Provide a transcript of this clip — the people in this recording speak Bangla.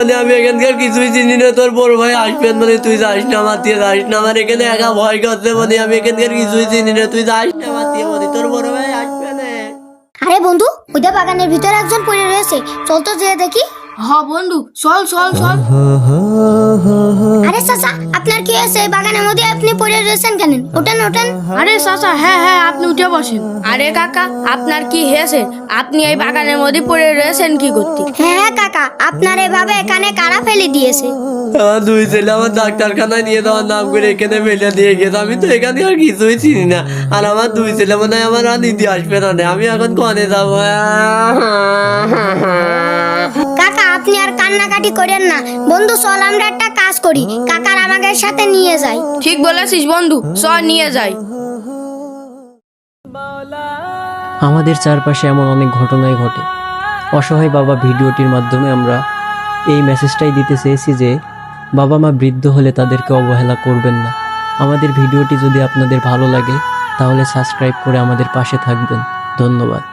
মানে আমি এখানকার কিছুই চিনি না, তোর বড় ভাই আসবেন মানে তুই যাস না, আমার দিয়ে যাস না, আমার এখানে একা ভয় করছে, মানে আমি এখানকার কিছুই চিনি না, তুই যাস না আমার দিয়ে, মানে তোর বড় ভাই আসবে না। আরে বন্ধু, ওইটা বাগানের ভিতরে একজন পড়ে রয়েছে, চল তো যেয়ে দেখি। হ্যাঁ বন্ধু, চল চল চল। আরে চাচা, আপনার কি হয়েছে? বাগানের মধ্যে আপনি পড়ে রয়েছেন কেন? ওঠেন ওঠেন। আরে চাচা, হ্যাঁ হ্যাঁ, আপনি উঠে বসেন। আরে কাকা, আপনার কি হয়েছে? আপনি এই বাগানের মধ্যে পড়ে রয়েছেন কি করতে? হ্যাঁ কাকা, আপনার এভাবে এখানে কারা ফেলে দিয়েছে? আমার দুই ছেলে আমার ডাক্তারখানায় নিয়ে যাওয়ার নাম করে এখানে ফেলে দিয়ে গেছে, আমি তো এখানে আর কিছুই চিনি না, আর আমার দুই ছেলে মনে হয় আমার আর নিতে আসবে না, আমি এখন কনে যাবো? কাকা, আপনি আর কান্নাকাটি করেন না। বন্ধু চল আমরা একটা কাজ করি, কাকার আমাদের সাথে নিয়ে যাই। ঠিক বলেছিস বন্ধু, চল নিয়ে যাই। আমাদের চারপাশে এমন অনেক ঘটনাই ঘটে। অসহায় বাবা ভিডিওটির মাধ্যমে আমরা এই মেসেজটাই দিতে চেয়েছি যে বাবা মা বৃদ্ধ হলে তাদেরকে অবহেলা করবেন না। আমাদের ভিডিওটি যদি আপনাদের ভালো লাগে তাহলে সাবস্ক্রাইব করে আমাদের পাশে থাকবেন। ধন্যবাদ।